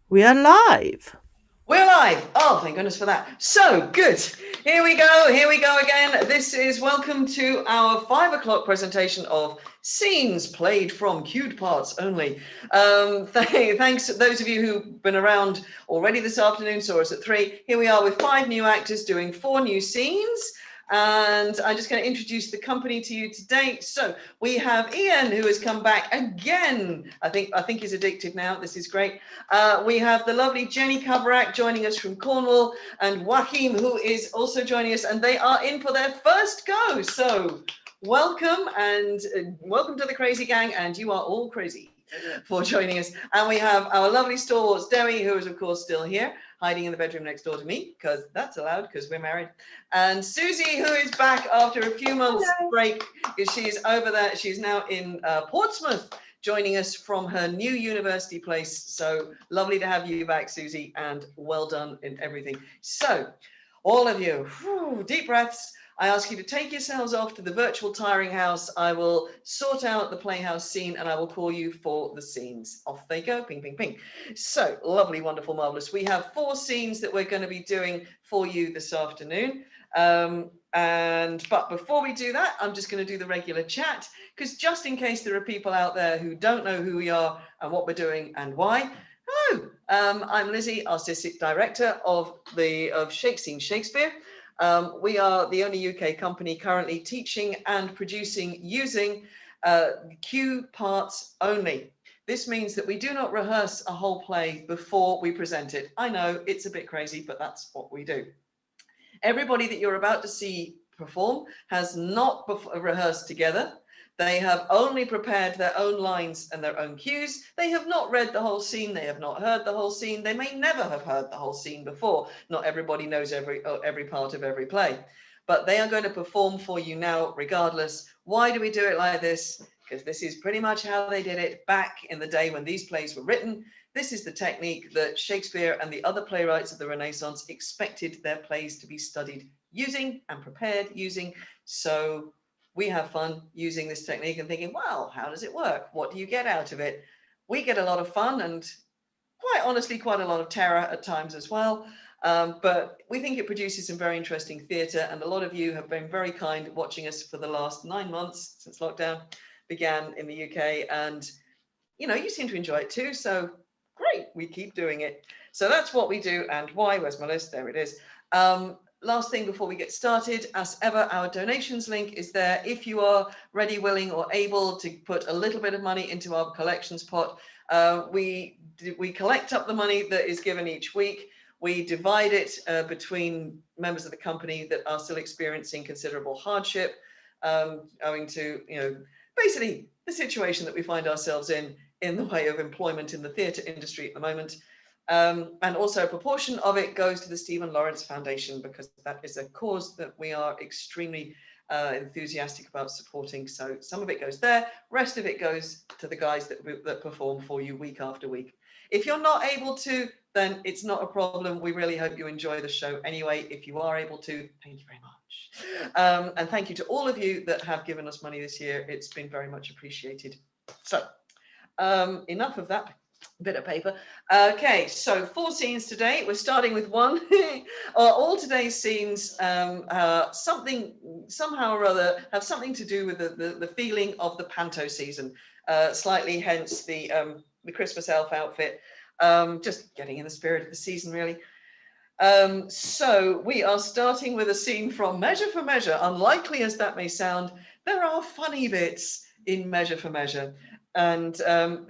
We are live. We're live. Oh, thank goodness for that. So good. Here we go. Here we go again. This is welcome to our 5 o'clock presentation of scenes played from cued parts only. Thanks to those of you who've been around already this afternoon, saw us at 3. Here we are with 5 new actors doing 4 new scenes. And I'm just going to introduce the company to you today. So we have Ian, who has come back again. I think he's addicted now. This is great. We have the lovely Jenny Coverack joining us from Cornwall, and Joachim, who is also joining us, and they are in for their first go. So welcome, and welcome to the Crazy Gang, and you are all crazy for joining us. And we have our lovely stalwarts, Demi, who is of course still here, hiding in the bedroom next door to me, because that's allowed, because we're married. And Susie, who is back after a few months break, she's over there. She's now in Portsmouth, joining us from her new university place. So lovely to have you back, Susie, and well done in everything. So all of you, deep breaths. I ask you to take yourselves off to the virtual tiring house. I will sort out the playhouse scene and I will call you for the scenes. Off they go, ping, ping, ping. So lovely, wonderful, marvelous. We have 4 scenes that we're going to be doing for you this afternoon. But before we do that, I'm just going to do the regular chat, because just in case there are people out there who don't know who we are and what we're doing and why. Hello, I'm Lizzie, artistic director of Shakespeare. We are the only UK company currently teaching and producing using cue parts only. This means that we do not rehearse a whole play before we present it. I know it's a bit crazy, but that's what we do. Everybody that you're about to see perform has not rehearsed together. They have only prepared their own lines and their own cues. They have not read the whole scene. They have not heard the whole scene. They may never have heard the whole scene before. Not everybody knows every part of every play. But they are going to perform for you now regardless. Why do we do it like this? Because this is pretty much how they did it back in the day when these plays were written. This is the technique that Shakespeare and the other playwrights of the Renaissance expected their plays to be studied using and prepared using. So we have fun using this technique and thinking, well, how does it work? What do you get out of it? We get a lot of fun and quite honestly, quite a lot of terror at times as well. But we think it produces some very interesting theatre, and a lot of you have been very kind watching us for the last 9 months since lockdown began in the UK. And, you seem to enjoy it too. So great, we keep doing it. So that's what we do and why. Where's my list? There it is. Last thing before we get started, as ever, our donations link is there. If you are ready, willing, or able to put a little bit of money into our collections pot, we collect up the money that is given each week. We divide it between members of the company that are still experiencing considerable hardship, owing to, basically the situation that we find ourselves in the way of employment in the theatre industry at the moment. And also a proportion of it goes to the Stephen Lawrence Foundation, because that is a cause that we are extremely enthusiastic about supporting. So some of it goes there, rest of it goes to the guys that perform for you week after week. If you're not able to, then it's not a problem. We really hope you enjoy the show anyway. If you are able to, thank you very much. And thank you to all of you that have given us money this year. It's been very much appreciated. So enough of that bit of paper. Okay, so 4 scenes today. We're starting with one. All today's scenes somehow or other have something to do with the feeling of the panto season, slightly hence the Christmas elf outfit, just getting in the spirit of the season, really. So we are starting with a scene from Measure for Measure. Unlikely as that may sound, there are funny bits in Measure for Measure. And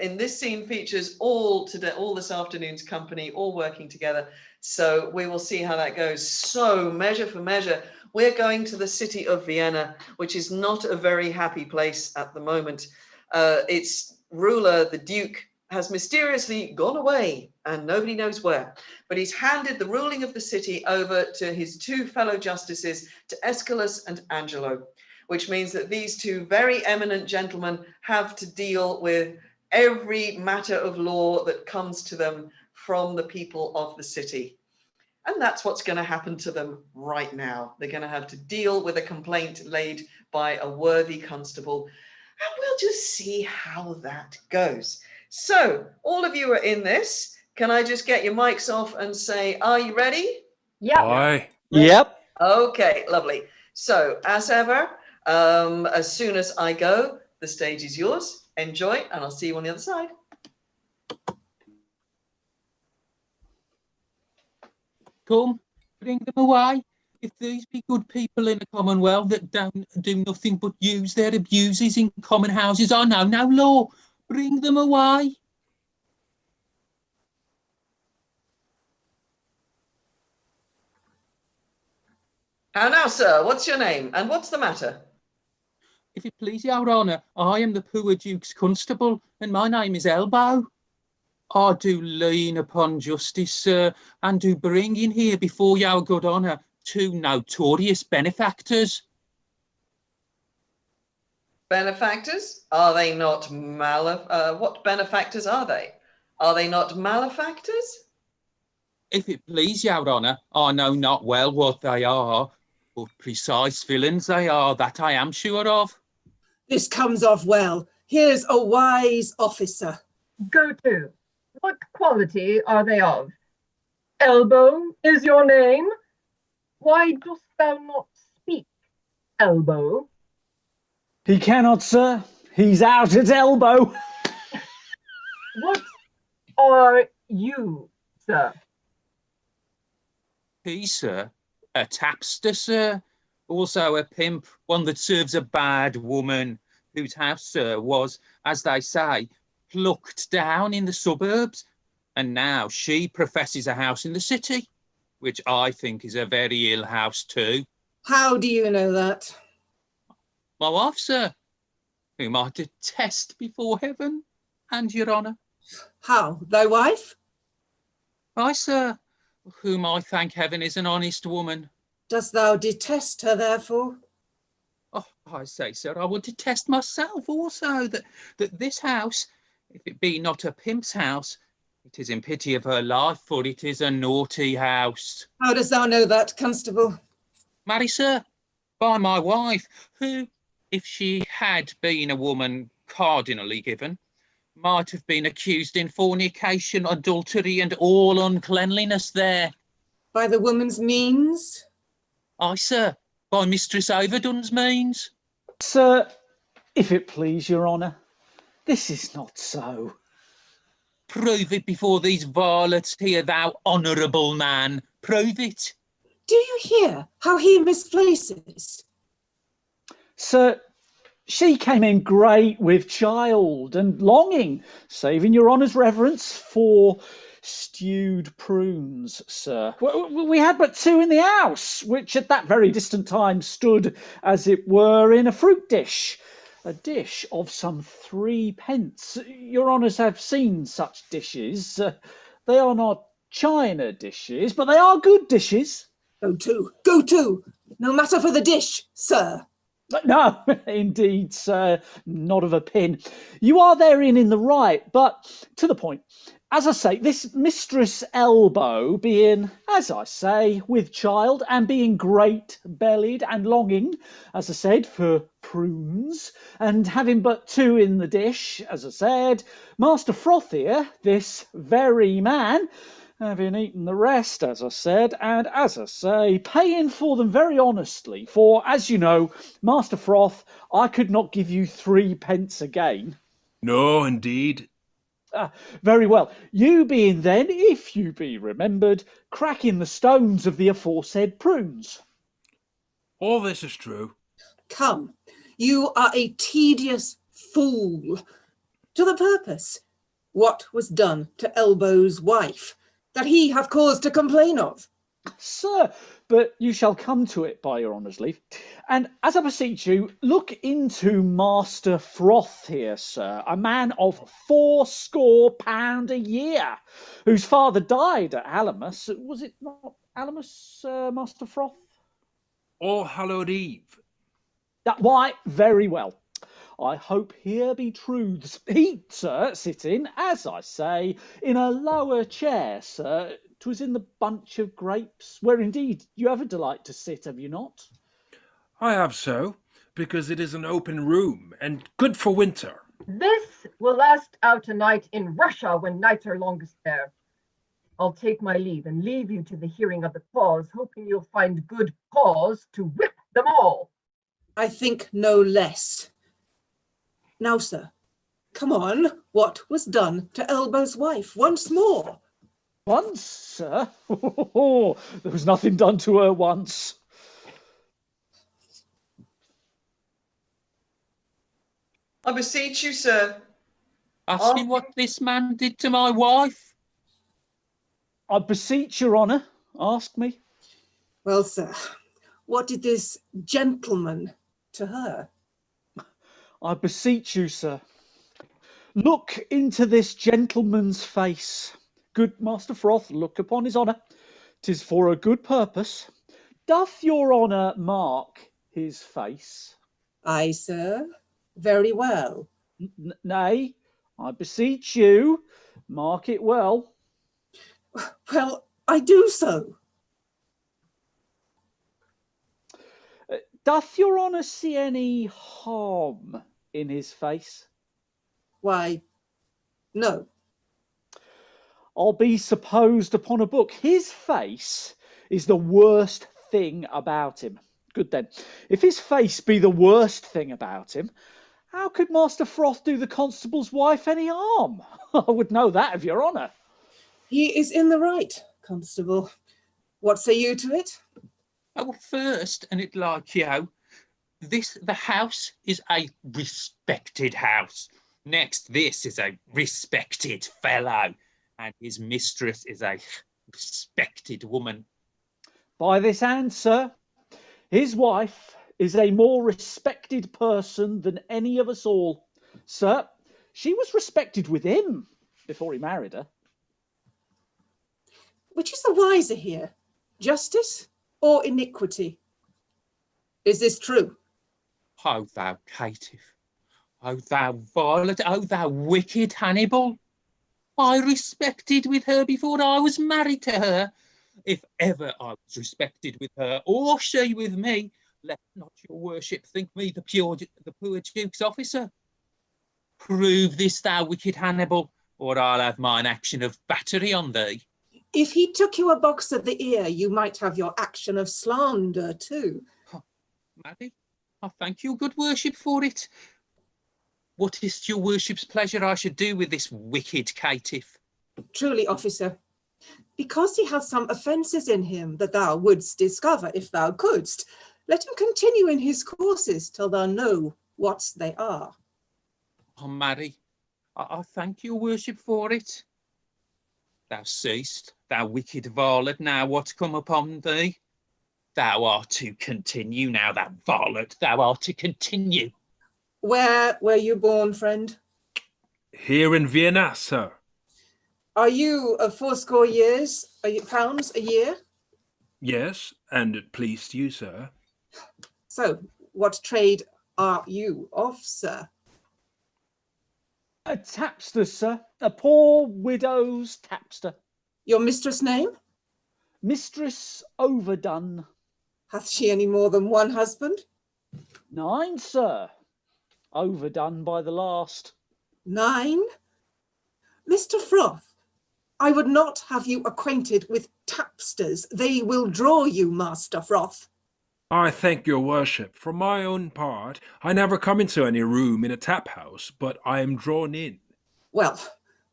in this scene features all this afternoon's company, all working together. So we will see how that goes. So Measure for Measure, we're going to the city of Vienna, which is not a very happy place at the moment. Its ruler, the Duke, has mysteriously gone away and nobody knows where. But he's handed the ruling of the city over to his 2 fellow justices, to Aeschylus and Angelo, which means that these 2 very eminent gentlemen have to deal with every matter of law that comes to them from the people of the city. And that's what's going to happen to them right now. They're going to have to deal with a complaint laid by a worthy constable. And we'll just see how that goes. So all of you are in this. can I just get your mics off and say, are you ready? Yeah. Aye. Yep. Okay, lovely. So, as ever, as soon as I go, the stage is yours. Enjoy, and I'll see you on the other side. Come, bring them away. If these be good people in the Commonwealth that don't do nothing but use their abuses in common houses, I know no law. Bring them away. And now, sir, what's your name, and what's the matter? If it please your honour, I am the poor Duke's constable, and my name is Elbow. I do lean upon justice, sir, and do bring in here before your good honour 2 notorious benefactors. Benefactors? Are they not what benefactors are they? Are they not malefactors? If it please your honour, I know not well what they are, but precise villains they are, that I am sure of. This comes off well. Here's a wise officer. Go to. What quality are they of? Elbow is your name? Why dost thou not speak, Elbow? He cannot, sir. He's out at elbow. What are you, sir? He, sir, a tapster, sir, also a pimp, one that serves a bad woman, whose house, sir, was, as they say, plucked down in the suburbs, and now she professes a house in the city, which I think is a very ill house too. How do you know that? My wife, sir, whom I detest before heaven and your honour. How? Thy wife? I, sir, whom I thank heaven is an honest woman. Dost thou detest her, therefore? Oh, I say, sir, I would detest myself also, that this house, if it be not a pimp's house, it is in pity of her life, for it is a naughty house. How dost thou know that, constable? Marry, sir, by my wife, who, if she had been a woman cardinally given, might have been accused in fornication, adultery, and all uncleanliness there. By the woman's means? Aye, sir, by Mistress Overdone's means. Sir, if it please your honour, this is not so. Prove it before these varlets here, thou honourable man. Prove it. Do you hear how he misplaces? Sir, she came in great with child and longing, saving your honour's reverence for stewed prunes, sir. We had but 2 in the house, which at that very distant time stood, as it were, in a fruit dish. A dish of some 3 pence. Your honours have seen such dishes. They are not china dishes, but they are good dishes. Go to. No matter for the dish, sir. No, indeed, sir, not of a pin. You are therein in the right, but to the point. As I say, this Mistress Elbow being, as I say, with child, and being great-bellied and longing, as I said, for prunes, and having but 2 in the dish, as I said, Master Froth here, this very man, having eaten the rest, as I said, and as I say, paying for them very honestly, for, as you know, Master Froth, I could not give you 3 pence again. No, indeed. Very well. You being then, if you be remembered, cracking the stones of the aforesaid prunes. All this is true. Come, you are a tedious fool. To the purpose, what was done to Elbow's wife, that he hath cause to complain of? Sir, but you shall come to it by your honour's leave. And as I beseech you, look into Master Froth here, sir, a man of £80 a year, whose father died at Alamus. Was it not Alamus, Master Froth? All Hallowed Eve. Why, very well. I hope here be truths. He, sir, sitting, as I say, in a lower chair, sir. 'Twas in the bunch of grapes, where indeed you have a delight to sit, have you not? I have so, because it is an open room, and good for winter. This will last out a night in Russia when nights are longest there. I'll take my leave and leave you to the hearing of the cause, hoping you'll find good cause to whip them all. I think no less. Now, sir, come on. What was done to Elbow's wife once more? Once, sir? There was nothing done to her once. I beseech you, sir. Asking what this man did to my wife? I beseech your honour, ask me. Well, sir, what did this gentleman to her? I beseech you, sir. Look into this gentleman's face. Good Master Froth, look upon his honour. 'Tis for a good purpose. Doth your honour mark his face? Aye, sir. Very well. Nay, I beseech you, mark it well. Well, I do so. Doth your honour see any harm in his face? Why, no. I'll be supposed upon a book. His face is the worst thing about him. Good then. If his face be the worst thing about him, how could Master Froth do the constable's wife any harm? I would know that of your honour. He is in the right, Constable. What say you to it? Oh, first, and it like you, the house is a respected house. Next, this is a respected fellow, and his mistress is a respected woman. By this answer, his wife is a more respected person than any of us all. Sir, she was respected with him before he married her. Which is the wiser here, justice or iniquity? Is this true? O thou caitiff, O thou varlet, O thou wicked Hannibal! I respected with her before I was married to her. If ever I was respected with her, or she with me, let not your worship think me the poor Duke's officer. Prove this, thou wicked Hannibal, or I'll have mine action of battery on thee. If he took you a box of the ear, you might have your action of slander too. Maddy, I thank your good worship for it. What is your worship's pleasure I should do with this wicked caitiff? Truly, officer, because he has some offences in him that thou wouldst discover if thou couldst, let him continue in his courses till thou know what they are. Oh, Maddy, I thank your worship for it. Thou seest, thou wicked varlet, now what's come upon thee? Thou art to continue now, thou varlet, thou art to continue. Where were you born, friend? Here in Vienna, sir. Are you of 80 years, pounds a year? Yes, and it pleased you, sir. So, what trade are you of, sir? A tapster, sir. A poor widow's tapster. Your mistress' name? Mistress Overdone. Hath she any more than one husband? 9, sir. Overdone by the last. 9? Mr. Froth, I would not have you acquainted with tapsters. They will draw you, Master Froth. I thank your worship. For my own part, I never come into any room in a tap house, but I am drawn in. Well,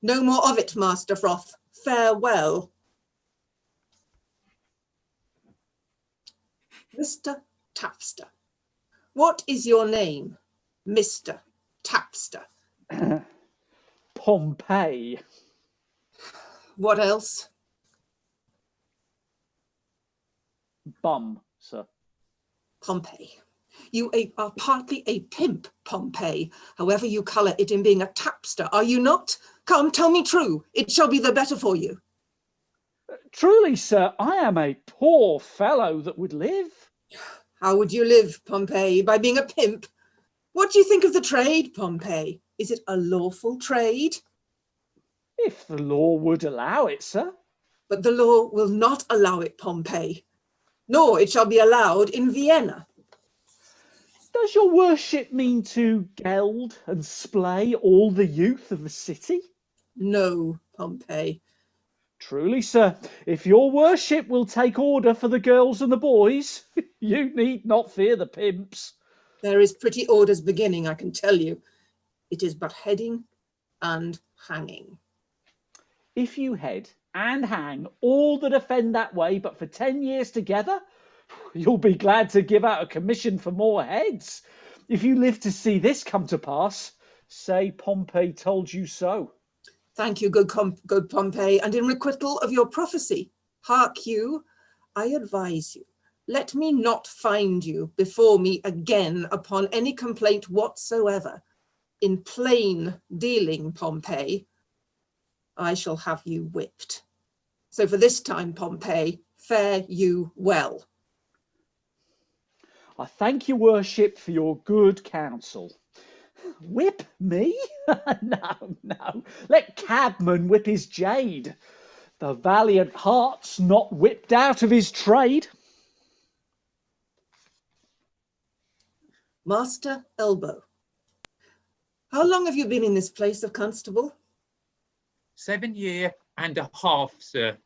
no more of it, Master Froth. Farewell. Mr. Tapster, what is your name, Mr. Tapster? Pompeii. What else? Bum, sir. Pompey. You are partly a pimp, Pompey, however you colour it in being a tapster, are you not? Come, tell me true, it shall be the better for you. Truly, sir, I am a poor fellow that would live. How would you live, Pompey? By being a pimp? What do you think of the trade, Pompey? Is it a lawful trade? If the law would allow it, sir. But the law will not allow it, Pompey, nor it shall be allowed in Vienna. Does your worship mean to geld and splay all the youth of the city? No, Pompey. Truly, sir, if your worship will take order for the girls and the boys, you need not fear the pimps. There is pretty orders beginning, I can tell you. It is but heading and hanging. If you head and hang all that offend that way, but for 10 years together, you'll be glad to give out a commission for more heads. If you live to see this come to pass, say Pompey told you so. Thank you, good Pompey, and in requital of your prophecy, hark you, I advise you, let me not find you before me again upon any complaint whatsoever. In plain dealing, Pompey, I shall have you whipped. So for this time, Pompey, fare you well. I thank your worship for your good counsel. Whip me? No, no. Let Cabman whip his jade. The valiant heart's not whipped out of his trade. Master Elbow, how long have you been in this place of constable? 7 year and a half, sir.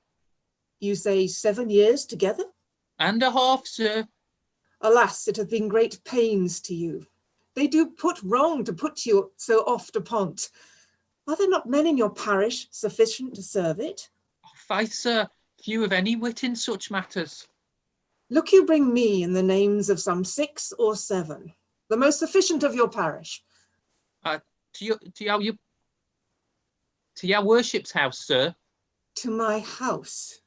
You say 7 years together? And a half, sir. Alas, it hath been great pains to you. They do put wrong to put you so oft upon't. Are there not men in your parish sufficient to serve it? Faith, sir, few of any wit in such matters. Look you bring me in the names of some 6 or 7, the most sufficient of your parish. To your worship's house, sir. To my house.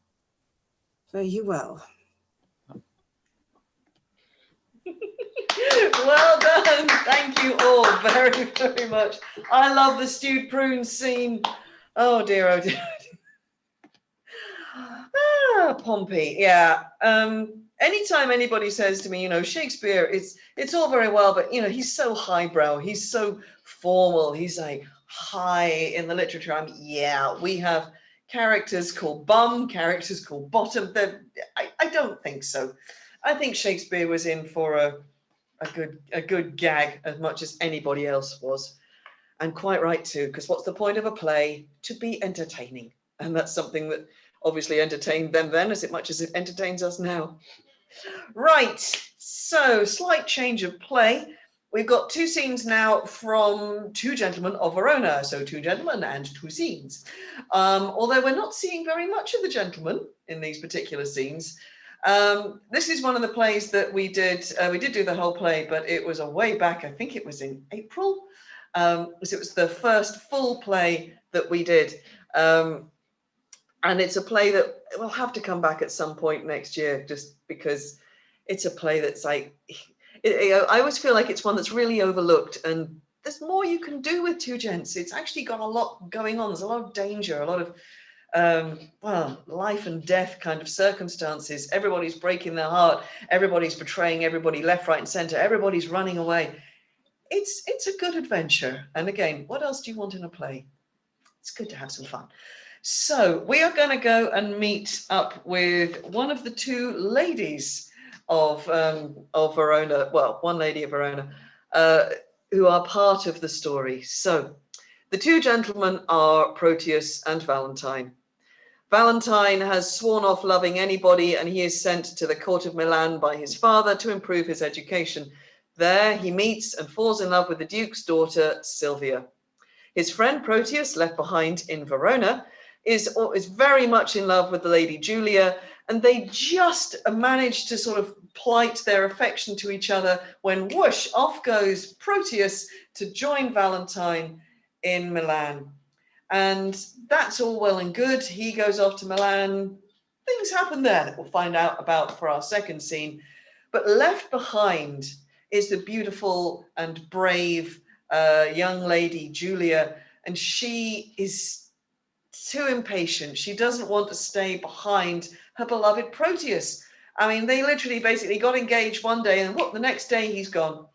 Fare you well. Well done. Thank you all very, very much. I love the stewed prunes scene. Oh dear, oh dear. Pompey, yeah. Anytime anybody says to me, you know, Shakespeare, it's all very well, but you know, he's so highbrow, he's so formal, he's like high in the literature. Yeah, we have characters called bum, characters called bottom. I don't think so. I think Shakespeare was in for a good gag as much as anybody else was. And quite right too, because what's the point of a play? To be entertaining. And that's something that obviously entertained them then as much as it entertains us now. Right, so slight change of play. We've got 2 scenes now from Two Gentlemen of Verona. So 2 gentlemen and 2 scenes. Although we're not seeing very much of the gentlemen in these particular scenes. This is one of the plays that we did. We did do the whole play, but it was a way back. I think it was in April. So it was the first full play that we did. And it's a play that will have to come back at some point next year, just because it's a play that's like, I always feel like it's one that's really overlooked, and there's more you can do with 2 gents. It's actually got a lot going on. There's a lot of danger, a lot of well, life and death kind of circumstances. Everybody's breaking their heart. Everybody's betraying everybody left, right, and center. Everybody's running away. It's a good adventure. And again, what else do you want in a play? It's good to have some fun. So we are going to go and meet up with one of the 2 ladies of Verona. Well, one lady of Verona, who are part of the story. So the 2 gentlemen are Proteus and Valentine. Valentine has sworn off loving anybody, and he is sent to the court of Milan by his father to improve his education. There he meets and falls in love with the Duke's daughter, Sylvia. His friend Proteus, left behind in Verona, is very much in love with the Lady Julia, and they just manage to sort of plight their affection to each other when whoosh, off goes Proteus to join Valentine in Milan. And that's all well and good. He goes off to Milan. Things happen there that we'll find out about for our second scene. But left behind is the beautiful and brave young lady, Julia, and she is too impatient. She doesn't want to stay behind her beloved Proteus. I mean, they literally basically got engaged one day, and the next day he's gone.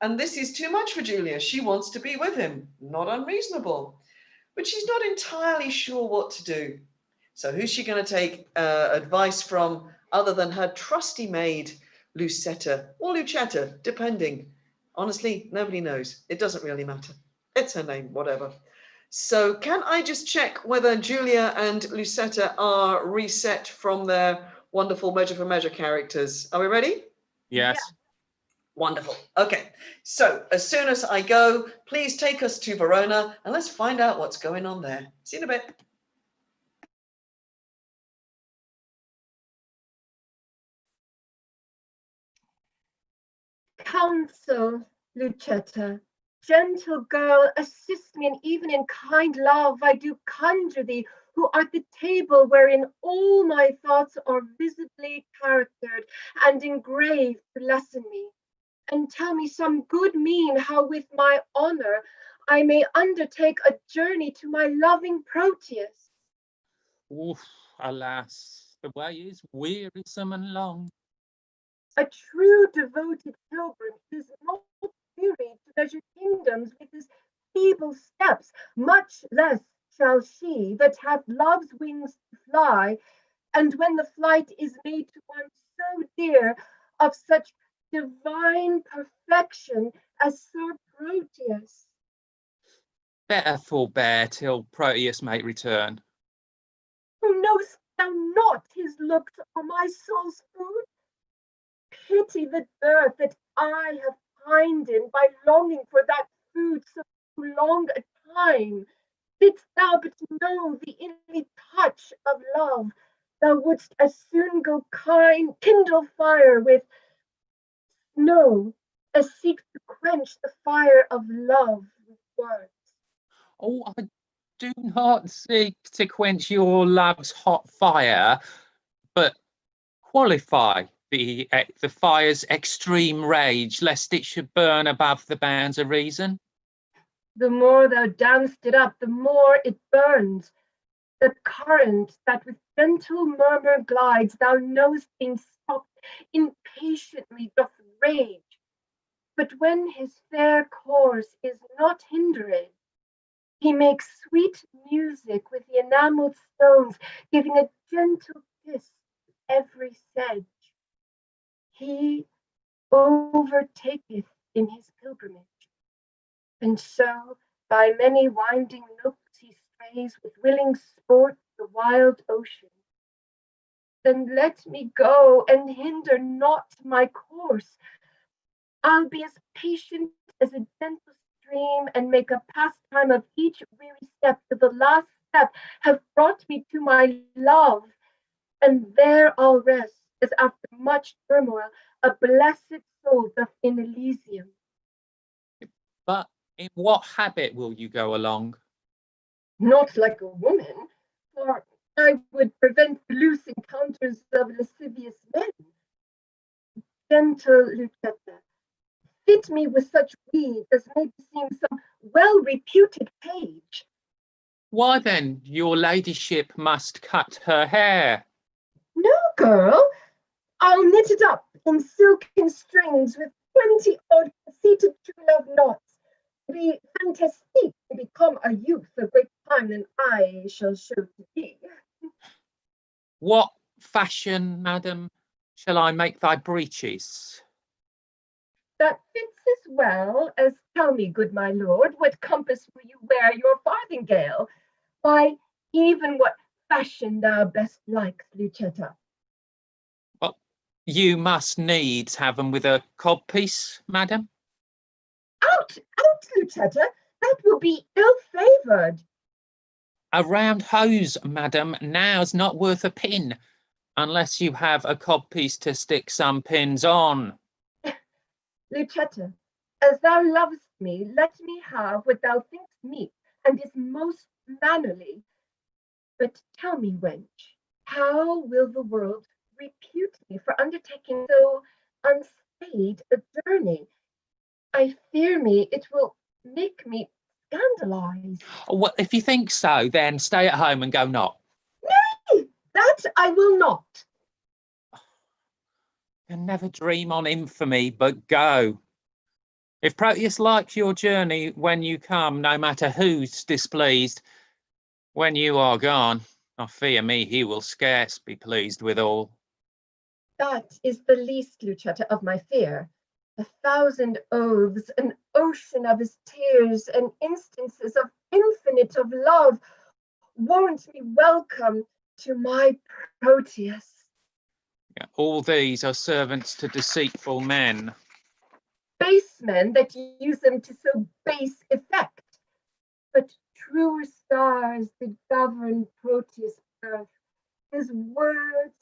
And this is too much for Julia. She wants to be with him. Not unreasonable. But she's not entirely sure what to do. So who's she going to take advice from other than her trusty maid, Lucetta, or Lucetta, depending. Honestly, nobody knows. It doesn't really matter. It's her name, whatever. So can I just check whether Julia and Lucetta are reset from their wonderful Measure for Measure characters? Are we ready? Yes. Wonderful. Okay. So as soon as I go, please take us to Verona and let's find out what's going on there. See you in a bit. Counsel, Lucetta, gentle girl, assist me, and even in kind love I do conjure thee, who art the table wherein all my thoughts are visibly charactered and engraved to lesson me, and tell me some good mean how with my honour I may undertake a journey to my loving Proteus. Oof, alas, the way is wearisome and long. A true devoted pilgrim is not weary to measure kingdoms with his feeble steps, much less shall she that hath love's wings to fly, and when the flight is made to one so dear, of such divine perfection as Sir Proteus. Better forbear till Proteus may return. Know'st thou not his looks are my soul's food? Pity the dearth that I have pined in by longing for that food so long a time. Didst thou but know the inly touch of love, thou wouldst as soon go kindle fire with snow as seek to quench the fire of love with words. Oh, I do not seek to quench your love's hot fire, but qualify the fire's extreme rage, lest it should burn above the bounds of reason. The more thou damn'st it up, the more it burns. The current that with gentle murmur glides, thou know'st being stopped, impatiently doth rage. But when his fair course is not hindered, he makes sweet music with the enamelled stones, giving a gentle kiss to every sedge. He overtaketh in his pilgrimage, and so by many winding nooks he strays with willing sport the wild ocean. Then let me go, and hinder not my course. I'll be as patient as a gentle stream, and make a pastime of each weary step, till the last step have brought me to my love, and there I'll rest, as after much turmoil a blessed soul doth in Elysium. But in what habit will you go along? Not like a woman, for I would prevent the loose encounters of lascivious men. Gentle Lucetta, fit me with such weed as may beseem some well-reputed page. Why then, your ladyship must cut her hair. No, girl, I'll knit it up in silken strings with 20 odd conceited true love knots. Be fantastique to become a youth of great time than I shall show to thee. What fashion, madam, shall I make thy breeches? That fits as well as, tell me, good my lord, what compass will you wear your farthingale? Why, even what fashion thou best likes, Lucetta. Well, you must needs have them with a codpiece, madam. Out, Lucetta, that will be ill-favoured. A round hose, madam, now's not worth a pin, unless you have a codpiece to stick some pins on. Lucetta, as thou lovest me, let me have what thou thinkst meet, and is most mannerly. But tell me, wench, how will the world repute me for undertaking so unstayed a journey? I fear me it will make me scandalized. Well, if you think so, then stay at home and go not. Nay, that I will not. Can never dream on infamy, but go. If Proteus likes your journey when you come, no matter who's displeased, when you are gone, I fear me he will scarce be pleased withal. That is the least, Lucetta, of my fear. 1,000 oaths, an ocean of his tears, and instances of infinite of love, warrant me welcome to my Proteus. Yeah, all these are servants to deceitful men. Base men that use them to so base effect. But truer stars that govern Proteus' birth. His words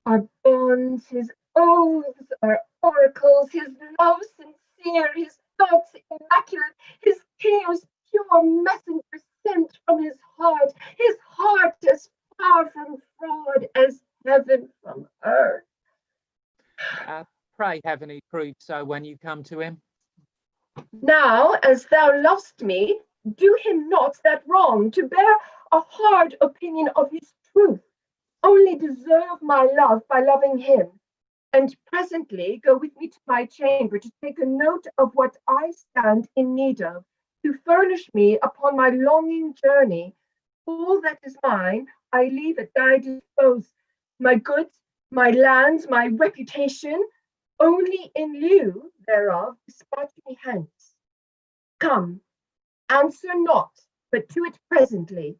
are bonds, his oaths are oracles, his love sincere, his thoughts immaculate, his tears pure messengers sent from his heart as far from fraud as heaven from earth. Pray heaven he prove so when you come to him. Now, as thou lovest me, do him not that wrong, to bear a hard opinion of his truth. Only deserve my love by loving him. And presently go with me to my chamber to take a note of what I stand in need of, to furnish me upon my longing journey. All that is mine I leave at thy disposal, my goods, my lands, my reputation. Only in lieu thereof dispatch me hence. Come, answer not, but to it presently.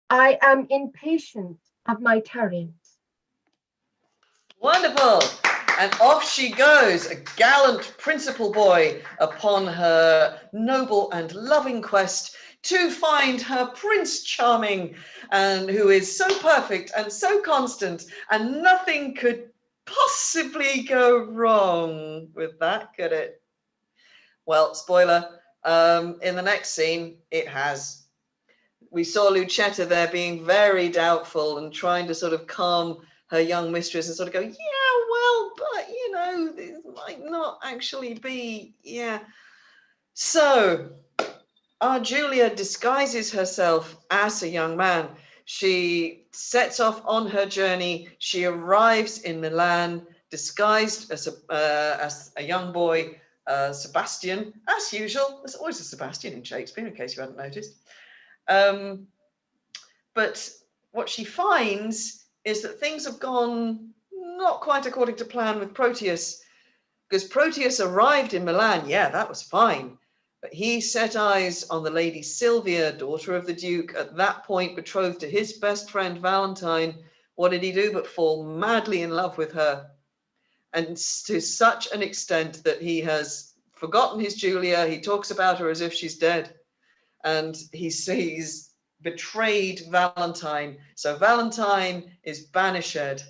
I am impatient of my tarriance. Wonderful. And off she goes, a gallant principal boy, upon her noble and loving quest to find her Prince Charming, and who is so perfect and so constant, and nothing could possibly go wrong with that, could it? Well, spoiler, in the next scene, it has. We saw Lucetta there being very doubtful and trying to sort of calm her young mistress and sort of go, yeah, well, but, you know, this might not actually be, yeah. So our Julia disguises herself as a young man. She sets off on her journey. She arrives in Milan disguised as a young boy, Sebastian, as usual. There's always a Sebastian in Shakespeare, in case you hadn't noticed. But what she finds is that things have gone not quite according to plan with Proteus, because Proteus arrived in Milan. Yeah, that was fine. But he set eyes on the lady Sylvia, daughter of the Duke, at that point betrothed to his best friend Valentine. What did he do but fall madly in love with her? And to such an extent that he has forgotten his Julia. He talks about her as if she's dead. And he sees betrayed Valentine. So Valentine is banished.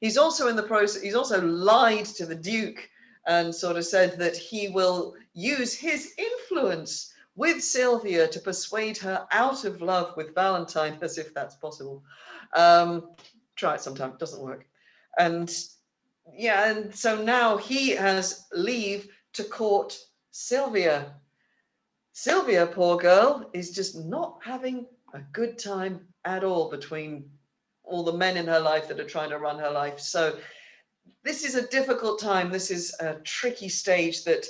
He's also in the process, he's also lied to the Duke and sort of said that he will use his influence with Sylvia to persuade her out of love with Valentine, as if that's possible. Try it sometime, it doesn't work. And yeah, and so now he has leave to court Sylvia. Sylvia, poor girl, is just not having a good time at all between all the men in her life that are trying to run her life. So this is a difficult time. This is a tricky stage that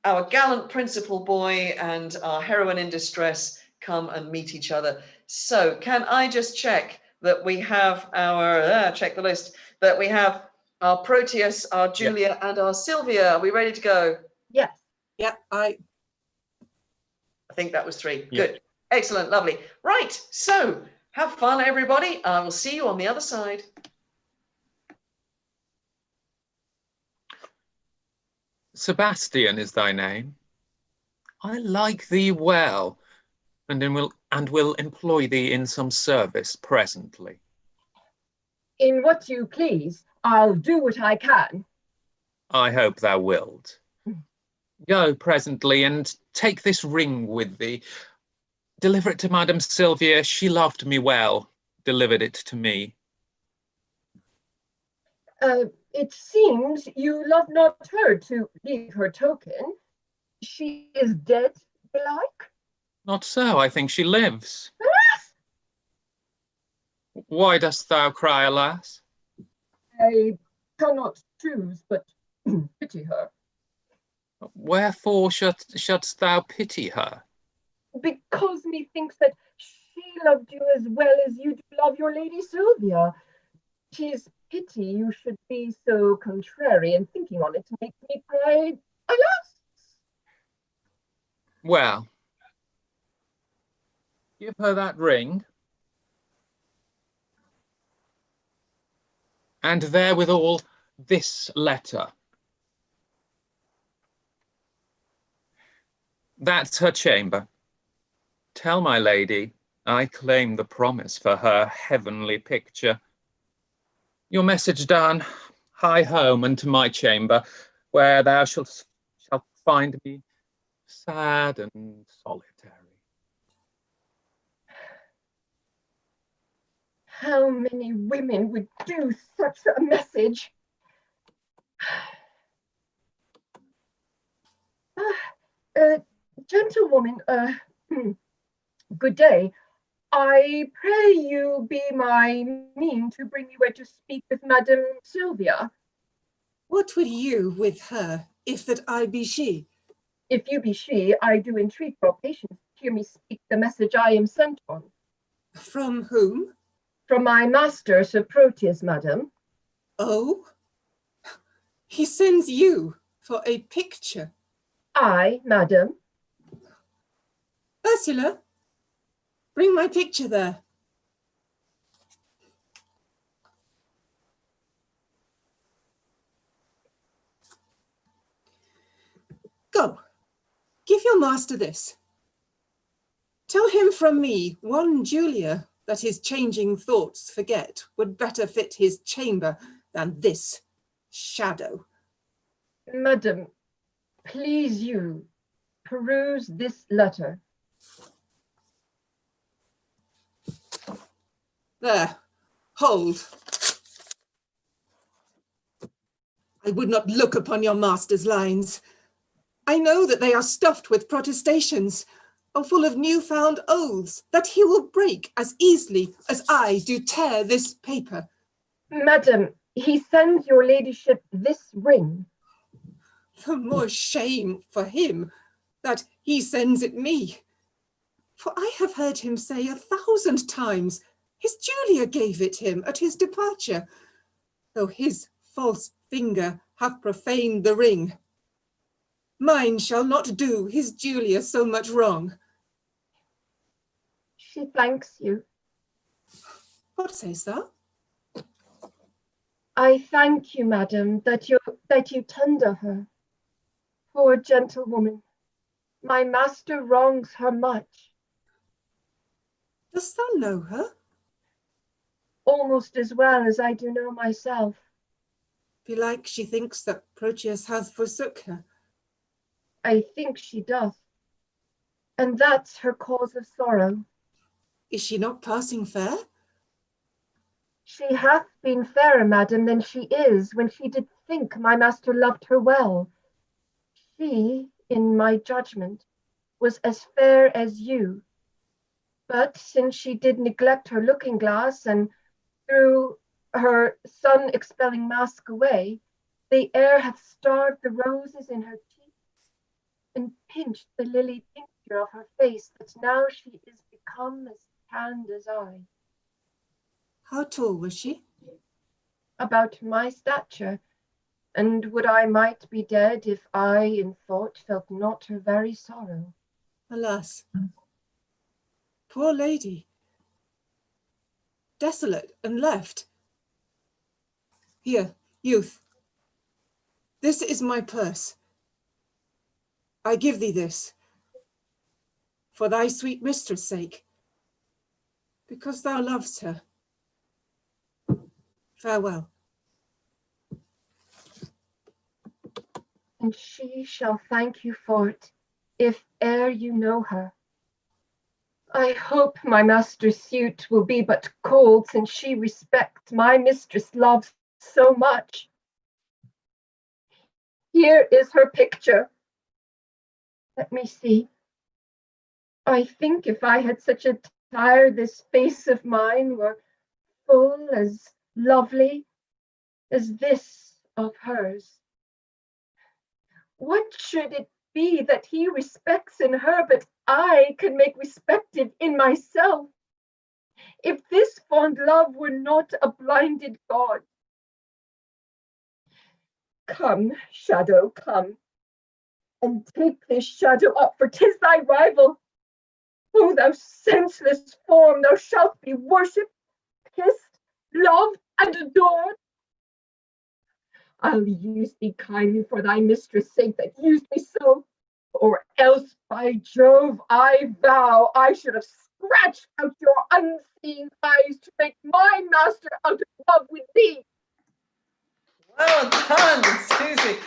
our gallant principal boy and our heroine in distress come and meet each other. So can I just check that we have our, check the list, that we have our Proteus, our Julia, and our Sylvia. Are we ready to go? Yes. Yeah, I think that was 3. Yeah. Good. Excellent. Lovely. Right. So have fun, everybody. I will see you on the other side. Sebastian is thy name. I like thee well, and will employ thee in some service presently. In what you please, I'll do what I can. I hope thou wilt. Go presently and take this ring with thee. Deliver it to Madam Sylvia. She loved me well, delivered it to me. It seems you love not her to leave her token. She is dead, belike? Not so, I think she lives. Why dost thou cry, alas? I cannot choose but pity her. Wherefore shouldst thou pity her? Because methinks that she loved you as well as you do love your Lady Sylvia. 'Tis pity you should be so contrary, and thinking on it makes me cry, alas! Well, Give her that ring. And therewithal this letter. That's her chamber. Tell my lady, I claim the promise for her heavenly picture. Your message done, hie home unto my chamber, where thou shalt find me sad and solitary. How many women would do such a message? Gentlewoman, good day. I pray you be my mean to bring you where to speak with Madam Sylvia. What would you with her, if that I be she? If you be she, I do entreat your patience to hear me speak the message I am sent on. From whom? From my master, Sir Proteus, madam. Oh, he sends you for a picture. I, madam. Ursula, bring my picture there. Go, give your master this. Tell him from me one Julia that his changing thoughts forget would better fit his chamber than this shadow. Madam, please you, peruse this letter. There, hold. I would not look upon your master's lines. I know that they are stuffed with protestations, or full of new-found oaths that he will break as easily as I do tear this paper. Madam, he sends your ladyship this ring. The more shame for him that he sends it me. For I have heard him say 1,000 times, his Julia gave it him at his departure, though his false finger hath profaned the ring. Mine shall not do his Julia so much wrong. She thanks you. What sayst thou? I thank you, madam, that you tender her. Poor gentlewoman, my master wrongs her much. Dost thou know her? Almost as well as I do know myself. Belike she thinks that Proteus hath forsook her. I think she doth, and that's her cause of sorrow. Is she not passing fair? She hath been fairer, madam, than she is, when she did think my master loved her well. She, in my judgment, was as fair as you. But since she did neglect her looking glass, and threw her sun-expelling mask away, the air hath starred the roses in her cheeks, and pinched the lily tincture of her face, that now she is become as tanned as I. How tall was she? About my stature, and would I might be dead if I in thought felt not her very sorrow. Alas, poor lady, desolate and left. Here, youth, this is my purse. I give thee this, for thy sweet mistress' sake, because thou lovest her. Farewell. And she shall thank you for it, if e'er you know her. I hope my master's suit will be but cold, since she respects my mistress' love so much. Here is her picture. Let me see. I think if I had such a attire, this face of mine were full as lovely as this of hers. What should it be that he respects in her, but I could make respected in myself? If this fond love were not a blinded God. Come, shadow, come, and take this shadow up, for 'tis thy rival. Oh, thou senseless form, thou shalt be worshipped, kissed, loved, and adored. I'll use thee kindly for thy mistress' sake that used me so, or else, by Jove, I vow I should have scratched out your unseeing eyes to make my master out of love with thee. Well done, Susie.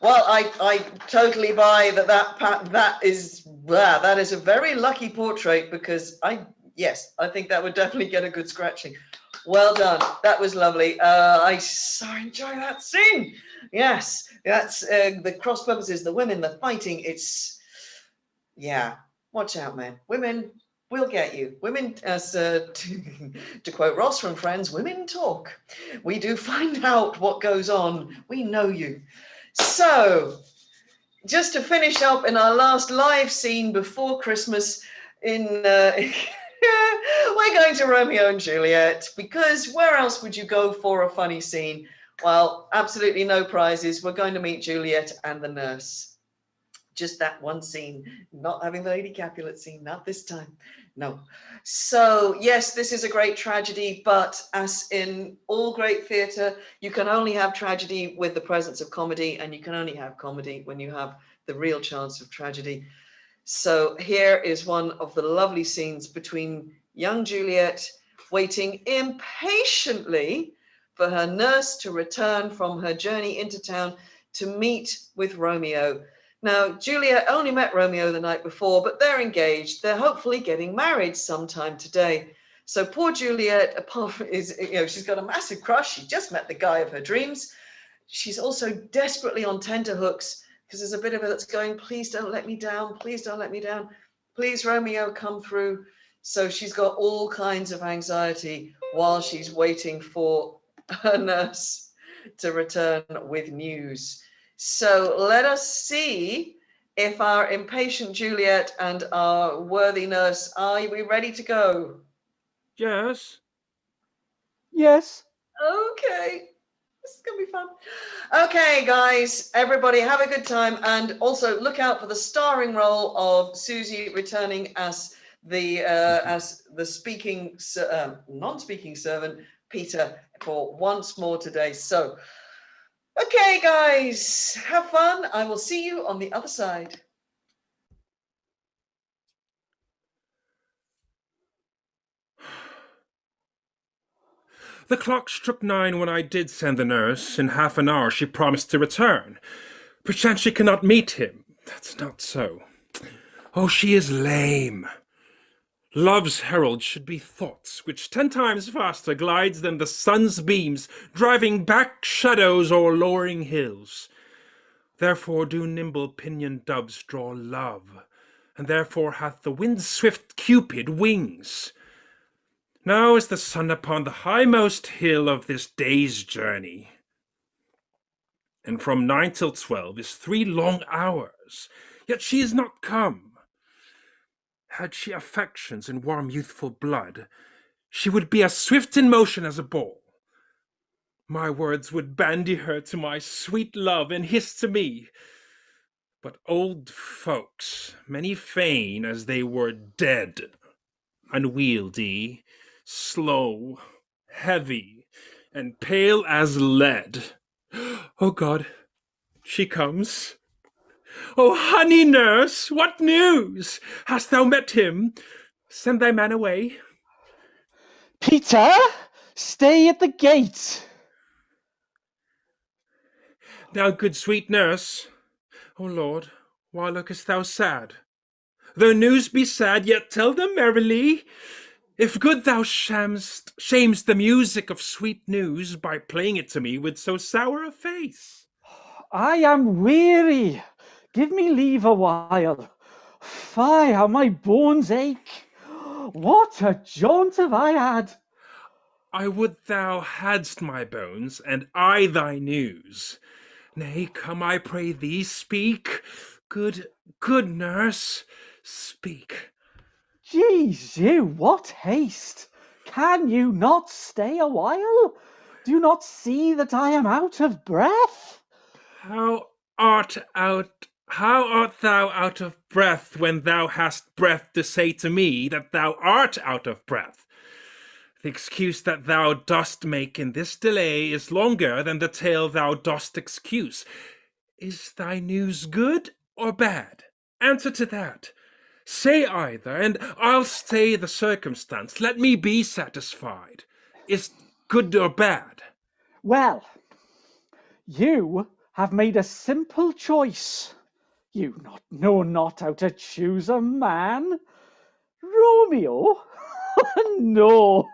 Well, I totally buy that is a very lucky portrait, because I think that would definitely get a good scratching. Well done. That was lovely. I so enjoy that scene. Yes, that's the cross purposes, the women, the fighting. Watch out, man. Women, we'll get you. Women, as to quote Ross from Friends, women talk. We do find out what goes on. We know you. So, just to finish up in our last live scene before Christmas, we're going to Romeo and Juliet, because where else would you go for a funny scene? Well, absolutely no prizes. We're going to meet Juliet and the nurse. Just that one scene, not having the Lady Capulet scene, not this time. No. So, yes, this is a great tragedy, but as in all great theatre, you can only have tragedy with the presence of comedy, and you can only have comedy when you have the real chance of tragedy. So here is one of the lovely scenes between young Juliet waiting impatiently for her nurse to return from her journey into town to meet with Romeo. Now, Juliet only met Romeo the night before, but they're engaged. They're hopefully getting married sometime today. So poor Juliet, apart from she's got a massive crush. She just met the guy of her dreams. She's also desperately on tenterhooks, because there's a bit of it that's going, please don't let me down. Please don't let me down. Please, Romeo, come through. So she's got all kinds of anxiety while she's waiting for her nurse to return with news. So let us see if our impatient Juliet and our worthy nurse, are we ready to go? Yes. Yes. Okay. This is going to be fun. Okay, guys, everybody have a good time. And also look out for the starring role of Susie returning as the speaking, non-speaking servant, Peter, for once more today. So, okay, guys, have fun. I will see you on the other side. The clock struck 9 when I did send the nurse. In half an hour she promised to return. Perchance she cannot meet him. That's not so. Oh, she is lame. Love's herald should be thoughts, which 10 times faster glides than the sun's beams, driving back shadows o'er lowering hills. Therefore do nimble pinioned doves draw love, and therefore hath the wind-swift Cupid wings. Now is the sun upon the highmost hill of this day's journey, and from 9 till 12 is 3 long hours, yet she is not come. Had she affections and warm youthful blood, she would be as swift in motion as a ball. My words would bandy her to my sweet love, and hiss to me. But old folks, many fain as they were dead, unwieldy, slow, heavy, and pale as lead. Oh God, she comes. Oh, honey nurse, what news? Hast thou met him? Send thy man away. Peter, stay at the gate. Now, good sweet nurse, O Lord, why lookest thou sad? Though news be sad, yet tell them merrily. If good thou shamest the music of sweet news by playing it to me with so sour a face. I am weary. Give me leave a while. Fie, how my bones ache. What a jaunt have I had. I would thou hadst my bones, and I thy news. Nay, come, I pray thee, speak. Good nurse, speak. Jesu, what haste! Can you not stay a while? Do you not see that I am out of breath? How art out How art thou out of breath when thou hast breath to say to me that thou art out of breath? The excuse that thou dost make in this delay is longer than the tale thou dost excuse. Is thy news good or bad? Answer to that. Say either, and I'll stay the circumstance. Let me be satisfied. Is good or bad? Well, you have made a simple choice. You know not how to choose a man. Romeo? No.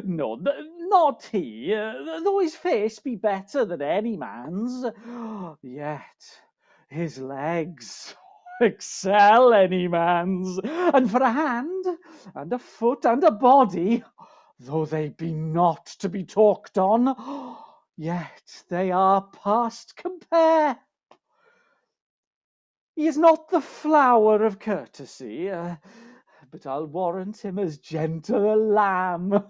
No, not he, though his face be better than any man's, yet his legs excel any man's, and for a hand, and a foot, and a body, though they be not to be talked on, yet they are past compare. He is not the flower of courtesy, but I'll warrant him as gentle a lamb.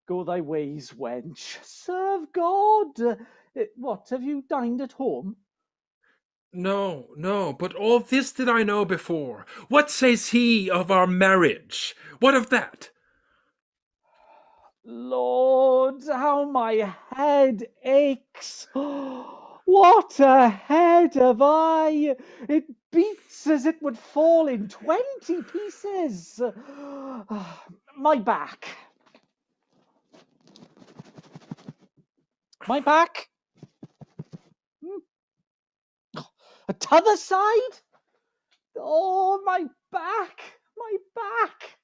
Go thy ways, wench. Serve God. What, have you dined at home? No, but all this did I know before. What says he of our marriage? What of that? Lord, how my head aches. What a head have I! It beats as it would fall in 20 pieces. My back. My back. T'other side. Oh, my back. My back.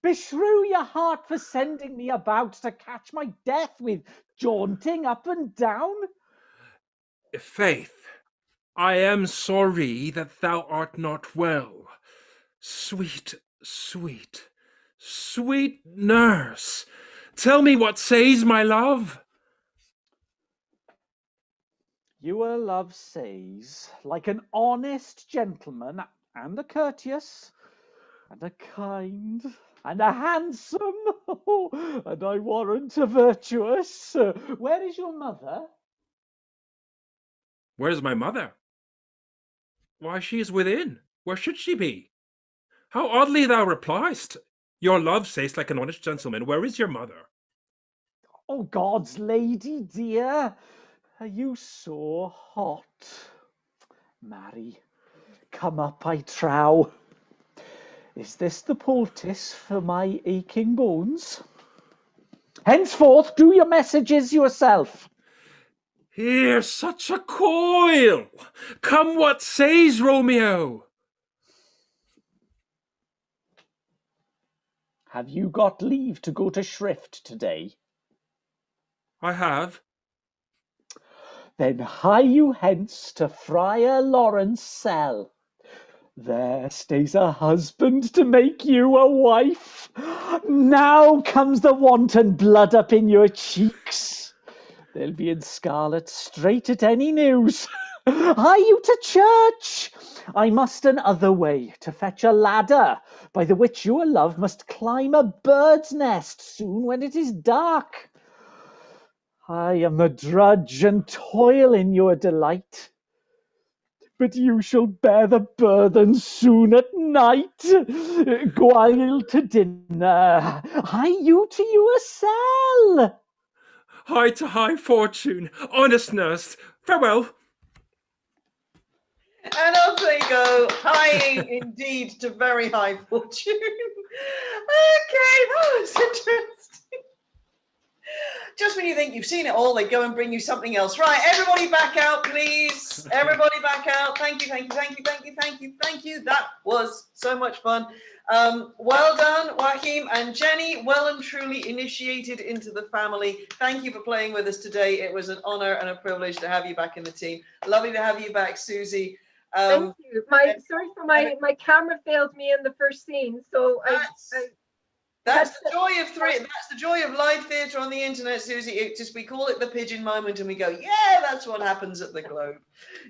Beshrew your heart for sending me about to catch my death with jaunting up and down. Faith, I am sorry that thou art not well. Sweet, sweet, sweet nurse, tell me what says my love. Your love says, like an honest gentleman, and a courteous, and a kind, and a handsome, and I warrant a virtuous. Where is your mother? Where's my mother? Why, she is within. Where should she be? How oddly thou repliest. Your love says like an honest gentleman. Where is your mother? Oh, God's lady dear, are you so hot? Marry, come up, I trow. Is this the poultice for my aching bones? Henceforth, do your messages yourself. Here, such a coil! Come, what says Romeo? Have you got leave to go to shrift today? I have. Then hie you hence to Friar Lawrence' cell. There stays a husband to make you a wife. Now comes the wanton blood up in your cheeks. They'll be in scarlet straight at any news. Hie you to church. I must another way to fetch a ladder, by the which your love must climb a bird's nest soon when it is dark. I am the drudge and toil in your delight, but you shall bear the burthen soon at night. Gwail to dinner, hie you to your cell. High to high fortune, honest nurse, farewell. And off they go, high indeed to very high fortune. Okay, that was interesting. Just when you think you've seen it all, they go and bring you something else. Right, everybody back out, please. Everybody back out. Thank you. That was so much fun. Well done, Joachim and Jenny. Well and truly initiated into the family. Thank you for playing with us today. It was an honor and a privilege to have you back in the team. Lovely to have you back, Susie. Thank you. Sorry for my camera failed me in the first scene, so That's the joy of That's the joy of live theatre on the internet, Susie. We call it the pigeon moment, and we go, yeah, that's what happens at the Globe.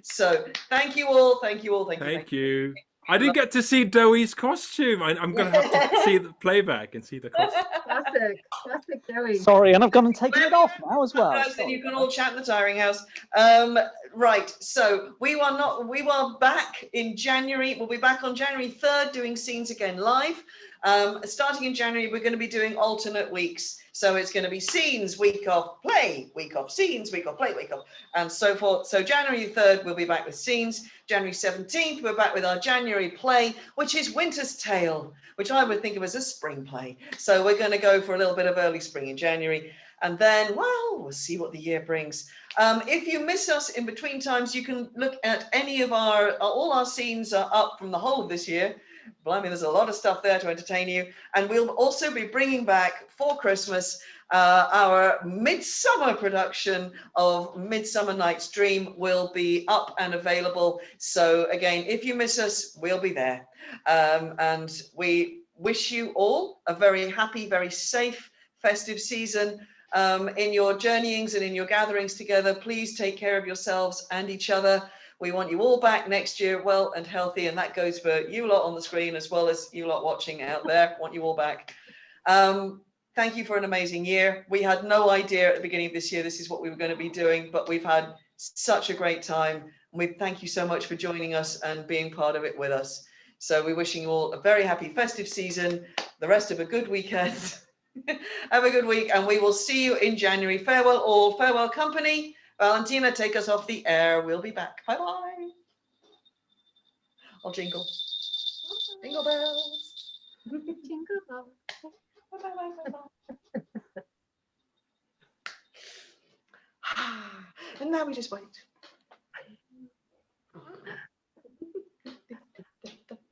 So thank you all. Thank you. Thank you. I didn't get to see Doey's costume. I'm going to have to see the playback and see the costume. Classic Joey. Sorry, and I've gone and taken it off now as well. Then Sorry you can about all that. chat in the tiring house. Right, so we are back in January. We'll be back on January 3rd doing Scenes Again live. Starting in January, we're going to be doing alternate weeks. So it's going to be scenes, week off, play, week off, scenes, week off, play, week off, and so forth. So January 3rd, we'll be back with scenes. January 17th, we're back with our January play, which is Winter's Tale, which I would think of as a spring play. So we're going to go for a little bit of early spring in January. And then, well, we'll see what the year brings. If you miss us in between times, you can look at any of all our scenes are up from the whole of this year. Blimey, there's a lot of stuff there to entertain you. And we'll also be bringing back for Christmas our midsummer production of Midsummer Night's Dream will be up and available. So again, if you miss us, we'll be there. And we wish you all a very happy, very safe, festive season. In your journeyings and in your gatherings together, please take care of yourselves and each other. We want you all back next year, well and healthy, and that goes for you lot on the screen as well as you lot watching out there. Want you all back. Thank you for an amazing year. We had no idea at the beginning of this year this is what we were going to be doing, but we've had such a great time. We thank you so much for joining us and being part of it with us. So we're wishing you all a very happy festive season, the rest of a good weekend. Have a good week, and we will see you in January. Farewell all, farewell company. Valentina, take us off the air. We'll be back. Bye-bye. I'll jingle. Jingle bells. Jingle bells. And now we just wait.